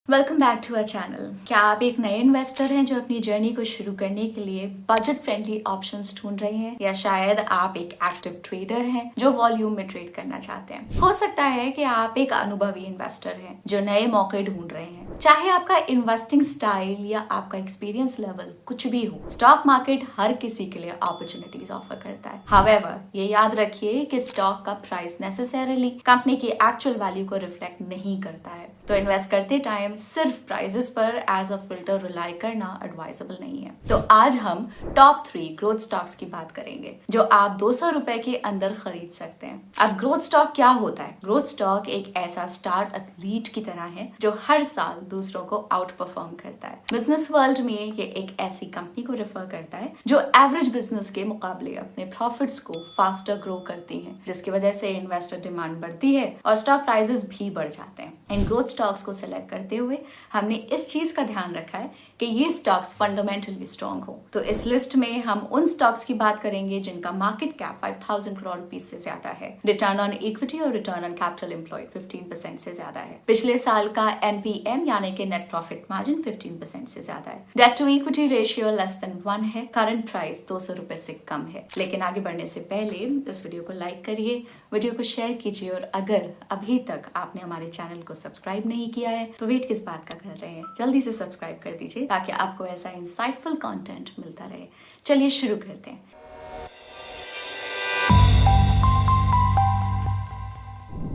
Welcome back to our channel. क्या आप एक नए इन्वेस्टर हैं जो अपनी जर्नी को शुरू करने के लिए बजट फ्रेंडली ऑप्शंस ढूंढ रहे हैं, या शायद आप एक एक्टिव ट्रेडर हैं जो वॉल्यूम में ट्रेड करना चाहते हैं। हो सकता है कि आप एक अनुभवी इन्वेस्टर हैं जो नए मौके ढूंढ रहे हैं। चाहे आपका इन्वेस्टिंग स्टाइल या आपका एक्सपीरियंस लेवल कुछ भी हो, स्टॉक मार्केट हर किसी के लिए अपॉर्चुनिटीज ऑफर करता है। हावेवर, ये याद रखिए कि स्टॉक का प्राइस नेसेसरली कंपनी की एक्चुअल वैल्यू को रिफ्लेक्ट नहीं करता है, तो इन्वेस्ट करते टाइम सिर्फ प्राइजेस पर एज अ फिल्टर रिलाई करना एडवाइजेबल नहीं है। तो आज हम टॉप 3 ग्रोथ स्टॉक्स की बात करेंगे जो आप 200 रुपए के अंदर खरीद सकते हैं। अब ग्रोथ स्टॉक क्या होता है? ग्रोथ स्टॉक एक ऐसा स्टार्ट एथलीट की तरह है जो हर साल दूसरों को आउट परफॉर्म करता है। बिजनेस वर्ल्ड में ये एक ऐसी कंपनी को रेफर करता है जो एवरेज बिजनेस के मुकाबले अपने प्रॉफिट्स को फास्टर ग्रो करती है, जिसकी वजह से इन्वेस्टर डिमांड बढ़ती है और स्टॉक प्राइसेस भी बढ़ जाते हैं। इन ग्रोथ स्टॉक्स को सिलेक्ट करते हुए हमने इस चीज का ध्यान रखा है कि ये स्टॉक्स फंडामेंटली स्ट्रॉन्ग हो। तो इस लिस्ट में हम उन स्टॉक्स की बात करेंगे जिनका मार्केट कैप 5000 करोड़ रुपीस से ज्यादा है, रिटर्न ऑन इक्विटी और रिटर्न ऑन कैपिटल एम्प्लॉयड 15% से ज्यादा है, पिछले साल का एनपीएम यानी कि नेट प्रॉफिट मार्जिन 15% से ज्यादा है, debt to equity ratio less than 1 है, करंट प्राइस 200 रुपए से कम है। लेकिन आगे बढ़ने से पहले इस वीडियो को लाइक करिए, वीडियो को शेयर कीजिए, और अगर अभी तक आपने हमारे चैनल को सब्सक्राइब नहीं किया है तो वेट किस बात का कर रहे हैं, जल्दी से सब्सक्राइब कर दीजिए ताकि आपको ऐसा इंसाइटफुल कंटेंट मिलता रहे। चलिए शुरू करते हैं।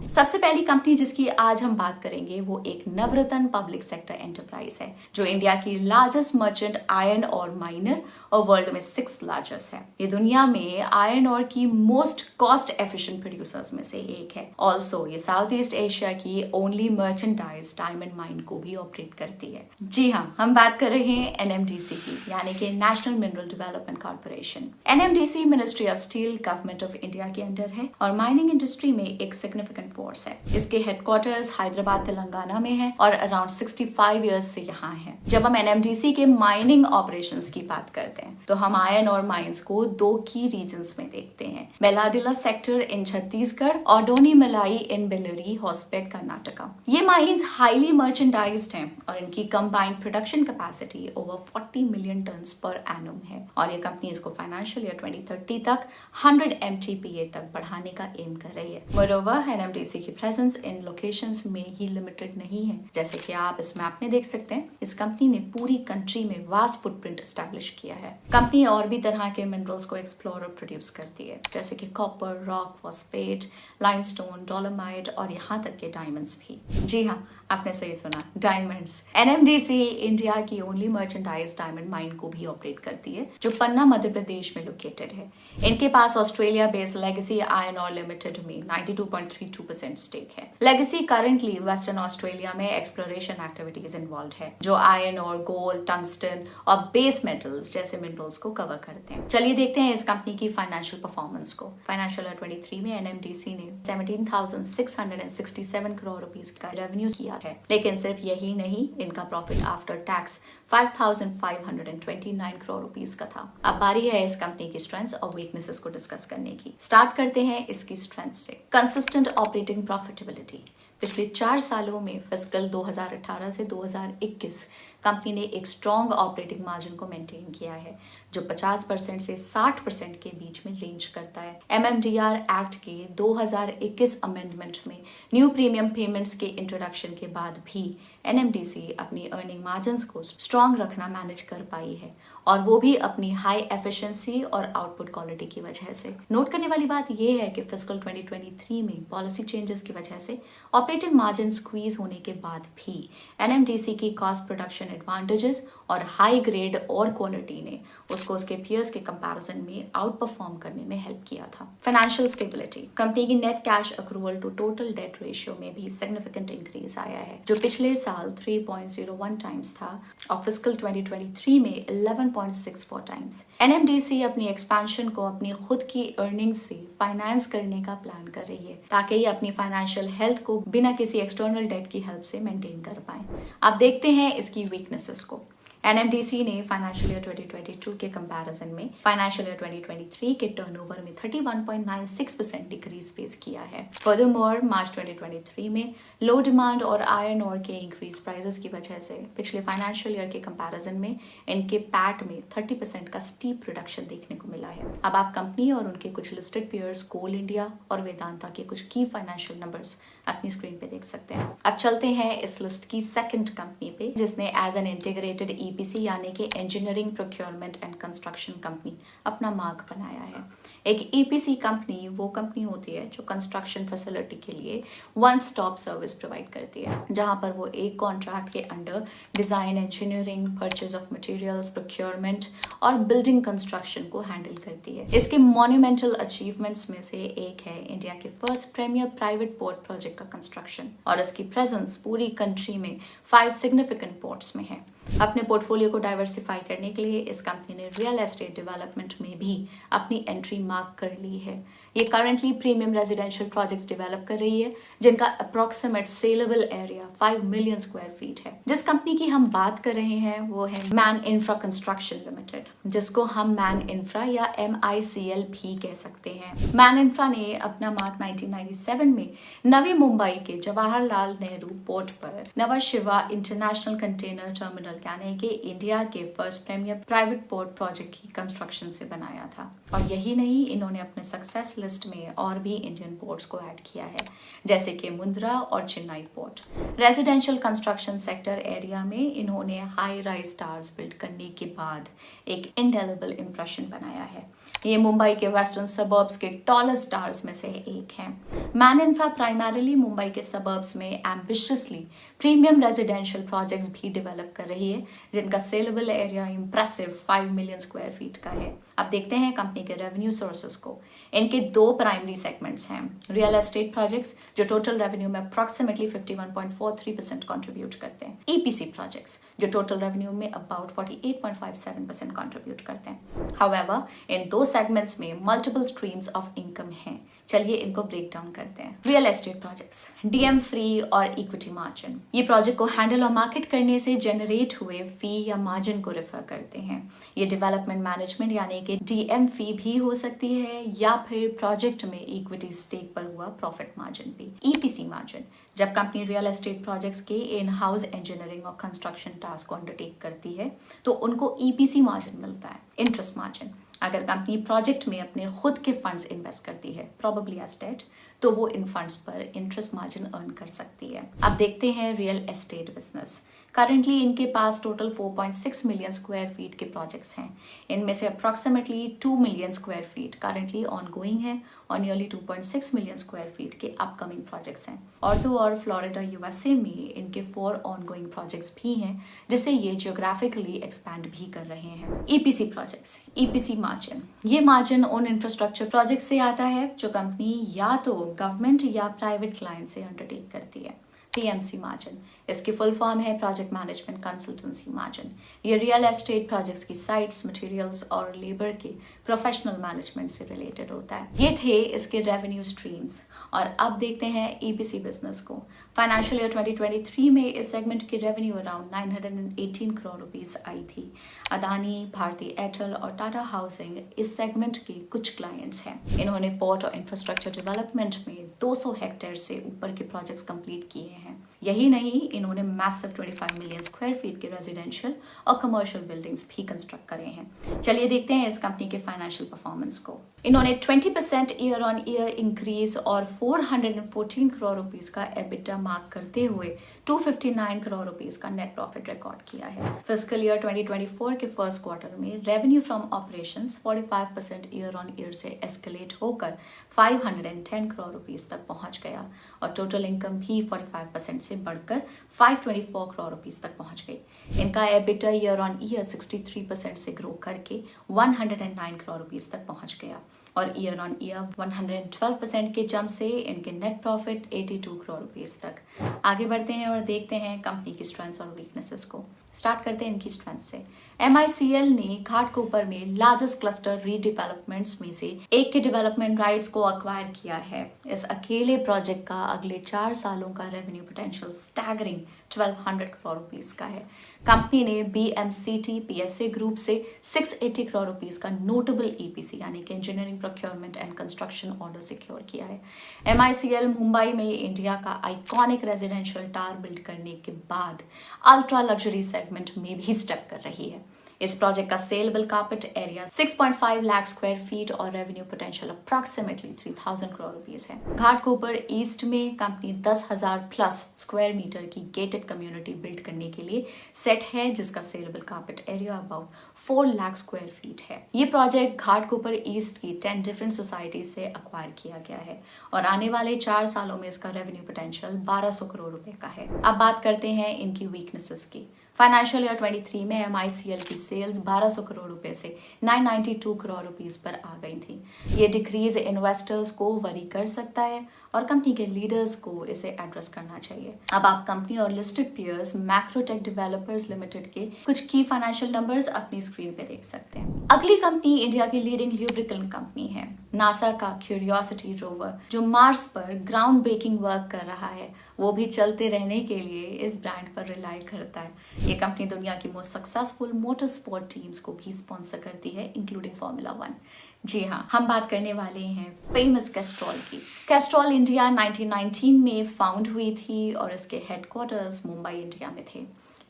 सबसे पहली कंपनी जिसकी आज हम बात करेंगे वो एक नवरत्न पब्लिक सेक्टर एंटरप्राइज है जो इंडिया की लार्जेस्ट मर्चेंट आयरन और माइनर और वर्ल्ड में 6th लार्जेस्ट है। ये दुनिया में आयरन और की मोस्ट कॉस्ट एफिशिएंट प्रोड्यूसर्स में से एक है। ऑल्सो ये साउथ ईस्ट एशिया की ओनली मर्चेंडाइज डायमंड माइन को भी ऑपरेट करती है। जी हाँ, हम बात कर रहे हैं एनएमडीसी की, यानी कि national mineral development corporation. NMDC ministry of steel government of India के अंडर है और माइनिंग इंडस्ट्री में एक सिग्निफिकेंट फोर्स है। इसके हेडक्वार्टर्स हैदराबाद तेलंगाना में है और अराउंड 65 इयर्स से यहाँ है। जब हम एनएमडीसी के माइनिंग ऑपरेशंस की बात करते हैं तो हम आयरन और माइंस को 2 की रीजन्स में देखते हैं, मेलाडिला सेक्टर इन छत्तीसगढ़ और डोनी मलाई इन बेल्लरी हॉस्पेट कर्नाटका। ये माइंस हाईली मर्चेंडाइज्ड हैं और इनकी combined production capacity over 40 million turns per annum है और ये कंपनी इसको फाइनेंशियल ईयर 2030 तक 100 MTPA तक बढ़ाने का एम कर रही है। मोreover, एनएमडीसी की प्रेजेंस इन लोकेशंस में ही लिमिटेड नहीं है। जैसे कि आप इस मैप में देख सकते हैं, इस कंपनी ने पूरी कंट्री में वास्ट फुटप्रिंट एस्टैब्लिश किया है। कंपनी और भी तरह के मिनरल्स को एक्सप्लोर और प्रोड्यूस करती है, जैसे कि copper, rock, phosphate, limestone, dolomite और यहाँ तक के डायमंड्स भी। जी हाँ, आपने सही सुना, डायमंड्स। एनएमडीसी इंडिया की ओनली मर्चेंडाइज डायमंड माइन को भी ऑपरेट करती है जो पन्ना मध्य प्रदेश में लोकेटेड है। इनके पास ऑस्ट्रेलिया बेस्ड लेगेसी आयरन और लिमिटेड में 92.32% स्टेक है। लेगेसी करंटली वेस्टर्न ऑस्ट्रेलिया में एक्सप्लोरेशन एक्टिविटीज इन्वॉल्व है जो आयरन और गोल्ड, टंगस्टन और बेस मेटल्स जैसे मिनरल्स को कवर करते हैं। चलिए देखते हैं इस कंपनी की फाइनेंशियल परफॉर्मेंस को। फाइनेंशियल ईयर 23 में एनएमडीसी ने 17,667 करोड़ रुपीस का रेवेन्यू किया है। लेकिन सिर्फ यही नहीं, इनका profit after tax 5,529 crore rupees का था। अब बारी है इस कंपनी की स्ट्रेंथ्स और वीकनेसेस को डिस्कस करने की। स्टार्ट करते हैं इसकी स्ट्रेंथ से। Consistent operating profitability. पिछले 4 सालों में फिस्कल 2018 से 2021 कंपनी ने एक स्ट्रॉन्ग ऑपरेटिंग मार्जिन को मेंटेन किया है जो 50% से 60% के बीच में रेंज करता है। एमएमडीआर एक्ट के 2021 अमेंडमेंट में न्यू प्रीमियम पेमेंट्स के इंट्रोडक्शन के बाद भी एनएमडीसी अपनी अर्निंग मार्जिन्स को स्ट्रॉन्ग रखना मैनेज कर पाई है, और वो भी अपनी हाई एफिशिएंसी और आउटपुट क्वालिटी की वजह से। नोट करने वाली बात यह है कि फिस्कल 2023 में पॉलिसी चेंजेस की वजह से ऑपरेटिंग मार्जिन स्क्वीज होने के बाद भी एनएमडीसी की कॉस्ट प्रोडक्शन एडवांटेजेस और हाई ग्रेड और क्वालिटी ने उसको उसके पीयर्स के कंपैरिजन में आउट परफॉर्म करने में हेल्प किया था। Financial stability. कंपनी की net cash accrual to total debt ratio में भी सिग्निफिकेंट इंक्रीज आया है जो पिछले साल 3.01 टाइम्स था और फिस्कल 2023 में 11.64 टाइम्स। एनएमडीसी अपनी एक्सपेंशन को अपनी खुद की अर्निंग से फाइनेंस करने का प्लान कर रही है ताकि ये अपनी फाइनेंशियल हेल्थ को बिना किसी एक्सटर्नल डेट की हेल्प से मेंटेन कर पाए। अब देखते हैं इसकी वीकनेसेस को। एनएमडीसी ने फाइनेंशियल ईयर 2022 के कंपैरिजन में फाइनेंशियल ईयर 2023 के टर्नओवर में 31.96% डिक्रीज फेस किया है। फर्दरमोर मार्च 2023 में लो डिमांड और आयरन ओर के इंक्रीज प्राइसेस की वजह से पिछले फाइनेंशियल ईयर के कंपैरिजन में इनके पैट में 30% का स्टीप रिडक्शन देखने को मिला है। अब आप कंपनी और उनके कुछ लिस्टेड पेयर्स कोल इंडिया और वेदांता के कुछ की फाइनेंशियल नंबर्स अपनी स्क्रीन पे देख सकते हैं। अब चलते हैं इस लिस्ट की सेकंड कंपनी पे, जिसने एज एन इंटीग्रेटेड ईपीसी यानी कि engineering procurement and construction company अपना मार्क बनाया है। एक ईपीसी कंपनी वो कंपनी होती है जो कंस्ट्रक्शन फैसिलिटी के लिए वन स्टॉप सर्विस प्रोवाइड करती है, जहां पर वो एक कॉन्ट्रैक्ट के under design, engineering, purchase of materials, procurement और बिल्डिंग कंस्ट्रक्शन को हैंडल करती है। इसके मॉन्यूमेंटल अचीवमेंट्स में से एक है इंडिया के first premier private port project का कंस्ट्रक्शन, और इसकी प्रेजेंस पूरी कंट्री में 5 सिग्निफिकेंट पोर्ट्स में है। अपने पोर्टफोलियो को डाइवर्सिफाई करने के लिए इस कंपनी ने रियल एस्टेट डेवलपमेंट में भी अपनी एंट्री मार्क कर ली है। ये currently premium residential projects develop कर रही है, जिनका approximate saleable area 5 million square feet है। जिस कंपनी की हम बात कर रहे हैं वो है मैन इंफ्रा कंस्ट्रक्शन लिमिटेड, जिसको हम मैन इंफ्रा या MICL भी कह सकते हैं। मैन इंफ्रा ने अपना मार्क 1997 में नवी मुंबई के जवाहरलाल नेहरू पोर्ट पर नवा शिवा इंटरनेशनल कंटेनर टर्मिनल यानी कि इंडिया के first premier private port project की कंस्ट्रक्शन से बनाया था। और यही नहीं, इन्होंने अपने सक्सेस लिस्ट में और भी इंडियन पोर्ट्स को ऐड किया है, जैसे कि मुंद्रा और Chennai port. Residential construction sector area में इन्होंने हाई राइज टावर्स बिल्ड करने के बाद एक इंडेलिबल इंप्रेशन बनाया है। ये मुंबई के वेस्टर्न सबर्ब्स के टॉलेस्ट टावर्स में से एक है। मैन इंफ्रा प्राइमरीली मुंबई के सबर्ब्स में एम्बिशियसली प्रीमियम रेजिडेंशियल प्रोजेक्ट्स भी डेवलप कर रही है, जिनका saleable area impressive 5 million square feet का है। अब देखते हैं कंपनी के रेवेन्यू सोर्सेस को। इनके 2 प्राइमरी सेगमेंट्स हैं। रियल एस्टेट प्रोजेक्ट्स जो टोटल रेवेन्यू में अप्रोक्सीमेटली 51.43% कंट्रीब्यूट करते हैं। ईपीसी प्रोजेक्ट्स जो टोटल रेवेन्यू में अबाउट 48.57% कंट्रीब्यूट करते हैं। हाउएवर, इन 2 सेगमेंट्स में मल्टीपल स्ट्रीम्स ऑफ इनकम हैं। चलिए इनको ब्रेक डाउन करते हैं। Real estate projects, DM free और इक्विटी मार्जिन। ये प्रोजेक्ट को हैंडल और मार्केट करने से जनरेट हुए फी या मार्जिन को रेफर करते हैं। ये डेवलपमेंट मैनेजमेंट यानी कि डीएम फी भी हो सकती है या फिर प्रोजेक्ट में इक्विटी स्टेक पर हुआ प्रॉफिट मार्जिन भी। ईपीसी मार्जिन, जब कंपनी रियल एस्टेट प्रोजेक्ट्स के इन हाउस इंजीनियरिंग और कंस्ट्रक्शन टास्क को अंडरटेक करती है तो उनको ईपीसी मार्जिन मिलता है। इंटरेस्ट मार्जिन, अगर कंपनी प्रोजेक्ट में अपने खुद के फंड्स इन्वेस्ट करती है, प्रोबेबली एज डेट, तो वो इन फंड्स पर इंटरेस्ट मार्जिन अर्न कर सकती है। अब देखते हैं रियल एस्टेट बिजनेस। करंटली इनके पास टोटल 4.6 मिलियन स्क्वायर फीट के प्रोजेक्ट्स हैं। इनमें से approximately 2 million square feet currently ongoing है और नियरली 2.6 मिलियन स्क्वायर फीट के अपकमिंग प्रोजेक्ट्स हैं। और फ्लोरिडा यूएसए में इनके 4 ऑनगोइंग प्रोजेक्ट्स भी हैं, जिससे ये जियोग्राफिकली एक्सपैंड भी कर रहे हैं। ईपीसी प्रोजेक्ट्स, ईपीसी मार्जिन, ये मार्जिन उन इंफ्रास्ट्रक्चर प्रोजेक्ट से आता है जो कंपनी या तो गवर्नमेंट या प्राइवेट क्लाइंट से अंडरटेक करती है। PMC मार्जिन, इसकी फुल फॉर्म है प्रोजेक्ट मैनेजमेंट कंसल्टेंसी मार्जिन। ये रियल एस्टेट प्रोजेक्ट्स की साइट्स, मटेरियल्स और लेबर के प्रोफेशनल मैनेजमेंट से रिलेटेड होता है। ये थे इसके रेवेन्यू स्ट्रीम्स। और अब देखते हैं ईपीसी बिजनेस को। फाइनेंशियल ईयर 2023 में इस सेगमेंट की revenue around 918 crore rupees I थी। अदानी, भारती एयरटेल और टाटा हाउसिंग इस सेगमेंट के कुछ क्लाइंट्स हैं। इन्होंने पोर्ट और इंफ्रास्ट्रक्चर डेवलपमेंट में 200 हेक्टेयर से ऊपर के प्रोजेक्ट्स कंप्लीट किए हैं। यही नहीं, इन्होंने मैसिव 25 मिलियन स्क्वायर फीट के रेजिडेंशियल और कमर्शियल बिल्डिंग्स भी कंस्ट्रक्ट करे हैं। चलिए देखते हैं इस कंपनी के फाइनेंशियल परफॉर्मेंस को। इन्होंने 20% ईयर ऑन ईयर इंक्रीज और 414 करोड़ रुपीस का एबिटा मार्क करते हुए 259 करोड़ रुपीस का नेट प्रॉफिट रिकॉर्ड किया है। फिस्कल ईयर 2024 के फर्स्ट क्वार्टर में revenue from operations 45% year on year से एस्केलेट होकर 510 करोड़ रुपीस तक पहुंच गया और टोटल इनकम भी 45% से बढ़कर 524 करोड़ रुपीस तक पहुंच गई। इनका एबिटा ईयर ऑन ईयर 63% से ग्रो करके 109 करोड़ रुपीस तक पहुंच गया और ईयर ऑन ईयर 112% के जंप से इनके नेट प्रॉफिट 82 करोड़ रुपीस तक। आगे बढ़ते हैं और देखते हैं कंपनी की स्ट्रेंथ्स और वीकनेसेस को। स्टार्ट करते हैं इनकी स्ट्रेंथ से। MICL ने घाटकोपर में लार्जेस्ट क्लस्टर रीडेवलपमेंट्स में से एक के डेवलपमेंट राइट्स को अक्वायर किया है। इस अकेले प्रोजेक्ट का अगले 4 सालों का revenue potential staggering 1200 crore rupees का है। कंपनी ने BMCT PSA ग्रुप से 680 करोड़ रुपीस का नोटेबल EPC यानी कि engineering procurement and construction order secure किया है। MICL मुंबई में इंडिया का आइकॉनिक रेजिडेंशियल टावर बिल्ड करने के बाद अल्ट्रा लग्जरी सेगमेंट में भी स्टेप कर रही है। इस प्रोजेक्ट का saleable carpet area 6.5 lakh square feet और revenue potential approximately 3000 crore rupees है। घाटकोपर ईस्ट में कंपनी 10,000 प्लस स्क्वायर मीटर की गेटेड कम्युनिटी बिल्ड करने के लिए सेट है, जिसका saleable carpet area about 4 lakh square feet है। ये प्रोजेक्ट घाटकोपर ईस्ट की 10 डिफरेंट सोसाइटी से अक्वायर किया गया है और आने वाले 4 सालों में इसका रेवेन्यू पोटेंशियल 1200 करोड़ रुपए का है। अब बात करते हैं इनकी वीकनेसेस की। फाइनेंशियल ईयर 23 में MICL की सेल्स 1200 करोड़ रुपए से 992 करोड़ रुपीस पर आ गई थी। ये डिक्रीज इन्वेस्टर्स को वरी कर सकता है और कंपनी के लीडर्स को इसे एड्रेस करना चाहिए। अब आप कंपनी और listed peers Macrotech Developers Limited के कुछ की फाइनेंशियल नंबर्स अपनी स्क्रीन पे देख सकते हैं। अगली कंपनी इंडिया की लीडिंग ल्यूब्रिकेंट कंपनी है। नासा का क्यूरियोसिटी रोवर जो मार्स पर ग्राउंड ब्रेकिंग वर्क कर रहा है, वो भी चलते रहने के लिए इस ब्रांड पर रिलाई करता है। ये कंपनी दुनिया की most successful motor sport teams को भी स्पॉन्सर करती है, इंक्लूडिंग फॉर्मूला 1। जी हाँ, हम बात करने वाले हैं फेमस कैस्ट्रॉल की। कैस्ट्रॉल इंडिया 1919 में फाउंड हुई थी और इसके हेडक्वार्टर्स मुंबई इंडिया में थे।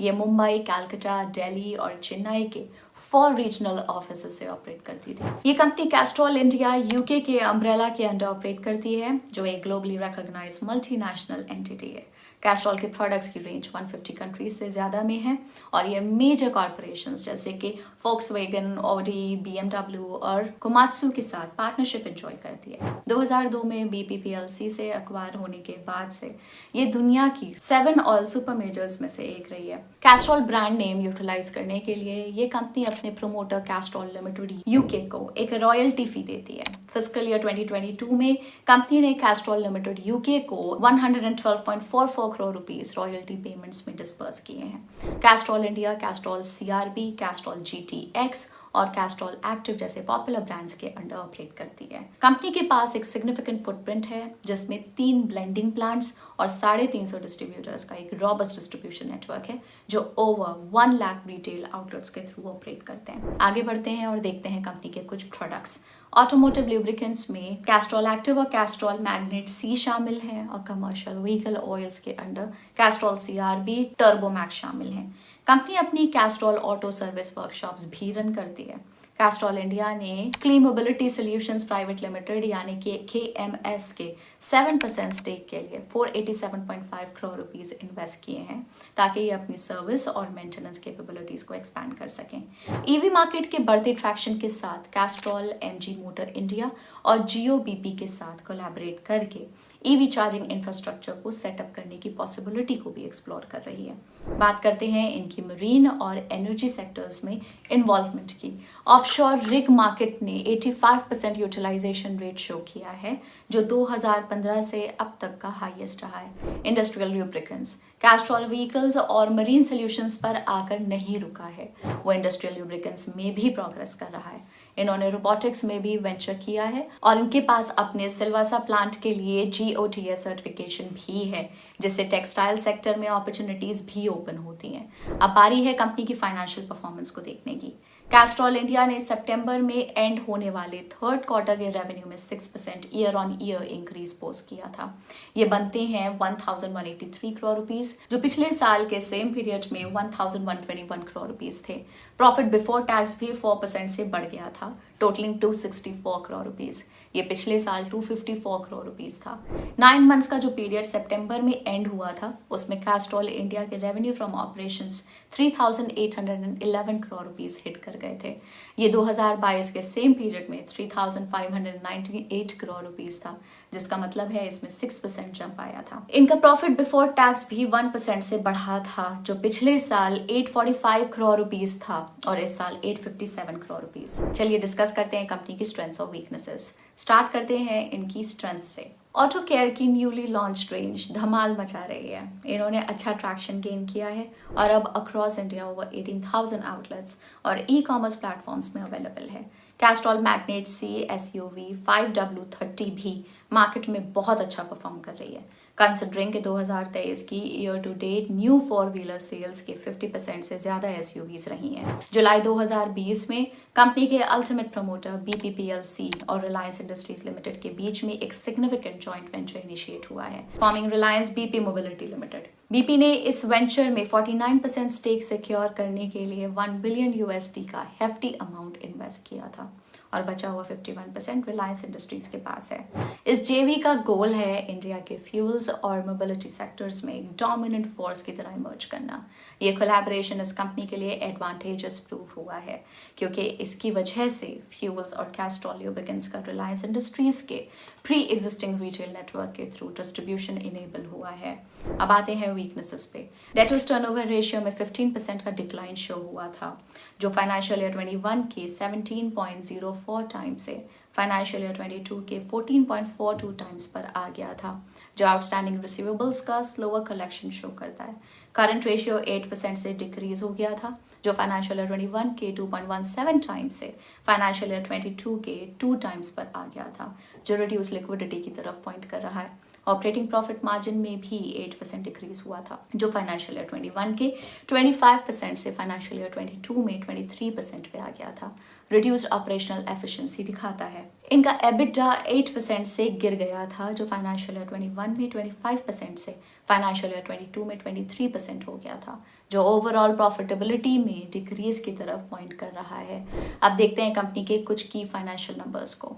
ये मुंबई, कलकत्ता, दिल्ली और चेन्नई के 4 रीजनल ऑफिस से ऑपरेट करती थी। ये कंपनी कैस्ट्रॉल इंडिया यूके के अम्ब्रेला के अंडर ऑपरेट करती है, जो एक ग्लोबली रिकॉग्नाइज मल्टीनेशनल एंटिटी है। कैस्ट्रॉल के प्रोडक्ट्स की रेंज 150 कंट्रीज से ज्यादा में है और ये मेजर कॉर्पोरेशंस जैसे कि फोक्सवैगन, ऑडी, BMW और कोमात्सु के साथ पार्टनरशिप एंजॉय करती है। 2002 में BP PLC से एक्वायर होने के बाद से ये दुनिया की 7 ऑयल सुपर मेजर्स में से एक रही है। कैस्ट्रॉल ब्रांड नेम यूटिलाइज करने के लिए ये कंपनी अपने प्रोमोटर कैस्ट्रॉल लिमिटेड यूके को एक रॉयल्टी फी देती है। फिस्कल ईयर 2022 में कंपनी ने कैस्ट्रॉल लिमिटेड यूके को 112.44 करोड़ रुपीस रॉयल्टी पेमेंट्स में डिस्पर्स किए हैं। Castrol India, Castrol CRB, Castrol GTX और कैस्ट्रॉल एक्टिव जैसे पॉपुलर ब्रांड्स के अंडर ऑपरेट करती है। कंपनी के पास एक सिग्निफिकेंट फुटप्रिंट है, जिसमें 3 ब्लेंडिंग प्लांट्स और 350 डिस्ट्रीब्यूटर्स का एक रॉबस्ट डिस्ट्रीब्यूशन नेटवर्क है, जो ओवर 1 लाख रिटेल आउटलेट्स के थ्रू ऑपरेट करते हैं। आगे बढ़ते हैं और देखते हैं कंपनी के कुछ प्रोडक्ट्स। ऑटोमोटिव ल्यूब्रिकेंट्स में कैस्ट्रॉल एक्टिव और कैस्ट्रॉल मैग्नेट C शामिल हैं और कमर्शियल व्हीकल ऑयल्स के अंडर कैस्ट्रॉल CRB, टर्बोमैक्स शामिल हैं। कंपनी अपनी कैस्ट्रॉल ऑटो सर्विस वर्कशॉप्स भी रन करती है। कैस्ट्रॉल इंडिया ने clean mobility solutions private limited यानी कि KMS के 7% स्टेक के लिए 487.5 करोड़ रुपीस इन्वेस्ट किए हैं, ताकि ये अपनी सर्विस और मेंटेनेंस कैपेबिलिटीज को एक्सपैंड कर सकें। EV मार्केट के बढ़ते ट्रैक्शन के साथ कैस्ट्रॉल MG मोटर इंडिया और GOBP के साथ कोलैबोरेट करके EV चार्जिंग इंफ्रास्ट्रक्चर को सेटअप करने की पॉसिबिलिटी को भी एक्सप्लोर कर रही है। बात करते हैं इनकी मरीन और एनर्जी सेक्टर्स में इन्वॉल्वमेंट की। ऑफशोर रिग मार्केट ने 85% यूटिलाइजेशन रेट शो किया है, जो 2015 से अब तक का हाईएस्ट रहा है। इंडस्ट्रियल लुब्रिकेंट्स कैस्ट्रॉल व्हीकल्स और मरीन सॉल्यूशंस पर आकर नहीं रुका है, वो इंडस्ट्रियल लुब्रिकेंट्स में भी प्रोग्रेस कर रहा है। इन्होंने रोबोटिक्स में भी वेंचर किया है और इनके पास अपने सिल्वासा प्लांट के लिए GOTS सर्टिफिकेशन भी है, जिससे टेक्सटाइल सेक्टर में अपॉर्चुनिटीज भी ओपन होती हैं। अब बारी है कंपनी की फाइनेंशियल परफॉर्मेंस को देखने की। कैस्ट्रॉल इंडिया ने सितंबर में एंड होने वाले 3rd क्वार्टर के रेवेन्यू में 6% year on year increase post किया था। ये बनते हैं 1183 करोड़ रुपीस, जो पिछले साल के सेम पीरियड में 1121 करोड़ रुपीस थे। प्रॉफिट बिफोर टैक्स भी 4% से बढ़ गया था, टोटलिंग 264 करोड़ रुपीस। ये पिछले साल 254 करोड़ रुपीस था। 9 मंथ्स का जो पीरियड सितंबर में एंड हुआ था, उसमें कैस्ट्रॉल इंडिया के revenue from operations 3811 crore rupees hit कर गए थे। ये 2022 के सेम पीरियड में 3598 करोड़ रुपीस था, जिसका मतलब है इसमें 6% जंप आया था। इनका प्रॉफिट बिफोर टैक्स भी 1% से बढ़ा था, जो पिछले साल 845 करोड़ रुपीस था और इस साल 857 करोड़ रुपीस। चलिए डिस्कस करते हैं कंपनी की स्ट्रेंथ्स और वीकनेसेस। स्टार्ट करते हैं इनकी स्ट्रेंथ से। ऑटो केयर की न्यूली लॉन्च रेंज धमाल मचा रही है। इन्होंने अच्छा ट्रैक्शन गेन किया है और अब अक्रॉस इंडिया ओवर 18,000 आउटलेट्स और ई कॉमर्स प्लेटफॉर्म्स में अवेलेबल है। कैस्ट्रॉल मैग्नेट C-SUV 5W30 भी मार्केट में बहुत अच्छा परफॉर्म कर रही है। कंसिडरिंग के 2023 की ईयर टू डेट न्यू 4-व्हीलर सेल्स के 50% से ज्यादा SUVs रही हैं। जुलाई 2020 में कंपनी के अल्टीमेट प्रमोटर BPPLC और रिलायंस इंडस्ट्रीज लिमिटेड के बीच में एक सिग्निफिकेंट जॉइंट वेंचर इनिशिएट हुआ है, forming Reliance BP mobility limited. BP ने इस वेंचर में 49% स्टेक सिक्योर करने के लिए $1 बिलियन का हेफ्टी अमाउंट इन्वेस्ट किया था और बचा हुआ 51% रिलायंस इंडस्ट्रीज के पास है। इस जेवी का गोल है इंडिया के फ्यूल्स और मोबिलिटी सेक्टर्स में एक डोमिनेंट फोर्स की तरह इमर्ज करना। ये कोलैबोरेशन इस कंपनी के लिए एडवांटेजेस प्रूव हुआ है क्योंकि इसकी वजह से फ्यूल्स और कैस्ट्रॉल लुब्रिकेंट्स का रिलायंस इंडस्ट्रीज के प्री एग्जिस्टिंग रिटेल नेटवर्क के थ्रू डिस्ट्रीब्यूशन इनेबल हुआ है। अब आते हैं वीकनेसेस पे। डेटर्स टर्नओवर रेशियो में 15% का डिक्लाइन शो हुआ था, जो फाइनेंशियल ईयर 21 के 17.04 टाइम्स से फाइनेंशियल ईयर 22 के 14.42 टाइम्स पर आ गया था, जो आउटस्टैंडिंग रिसीवेबल्स का स्लोअर कलेक्शन शो करता है। करंट रेशियो 8% से डिक्रीज हो गया था, जो फाइनेंशियल ईयर 21 के 2.17 टाइम्स से फाइनेंशियल ईयर 22 के 2 टाइम्स पर आ गया था, जो रिड्यूस लिक्विडिटी की तरफ पॉइंट कर रहा है। ऑपरेटिंग प्रॉफिट मार्जिन में भी 8% डिक्रीज हुआ था, जो फाइनेंशियल ईयर 21 के 25% से फाइनेंशियल ईयर 22 में 23% पे आ गया था। रिड्यूस्ड ऑपरेशनल एफिशिएंसी दिखाता है। इनका EBITDA 8% से गिर गया था, जो फाइनेंशियल ईयर 21 में 25% से फाइनेंशियल ईयर 22 में 23% हो गया था, जो ओवरऑल प्रॉफिटेबिलिटी में डिक्रीज की तरफ पॉइंट कर रहा है। अब देखते हैं कंपनी के कुछ की फाइनेंशियल नंबर्स को।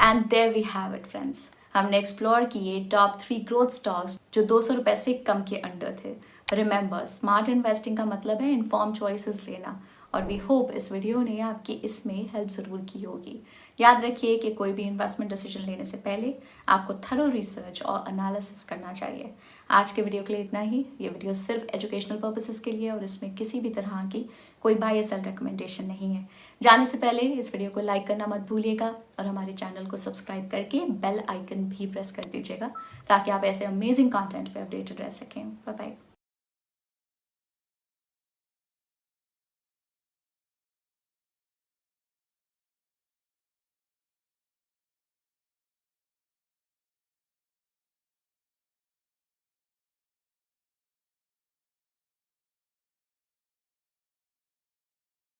And there we have it friends. हमने एक्सप्लोर किए टॉप 3 ग्रोथ स्टॉक्स जो 200 रुपए से कम के अंडर थे। रिमेंबर, स्मार्ट इन्वेस्टिंग का मतलब है इन्फॉर्म चॉइसेस लेना, और वी होप इस वीडियो ने आपकी इसमें हेल्प ज़रूर की होगी। याद रखिए कि कोई भी इन्वेस्टमेंट डिसीजन लेने से पहले आपको थरो रिसर्च और एनालिसिस करना चाहिए। आज के वीडियो के लिए इतना ही। ये वीडियो सिर्फ एजुकेशनल पर्पसेस के लिए और इसमें किसी भी तरह की कोई बाय या सेल रिकमेंडेशन नहीं है। जाने से पहले इस वीडियो को लाइक करना मत भूलिएगा और हमारे चैनल को सब्सक्राइब करके बेल आइकन भी प्रेस कर दीजिएगा ताकि आप ऐसे अमेजिंग कंटेंट पे अपडेटेड रह सकें। Bye bye.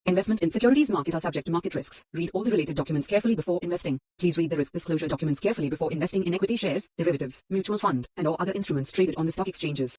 Investment in securities market are subject to market risks. Read all the related documents carefully before investing. Please read the risk disclosure documents carefully before investing in equity shares, derivatives, mutual fund, and or other instruments traded on the stock exchanges.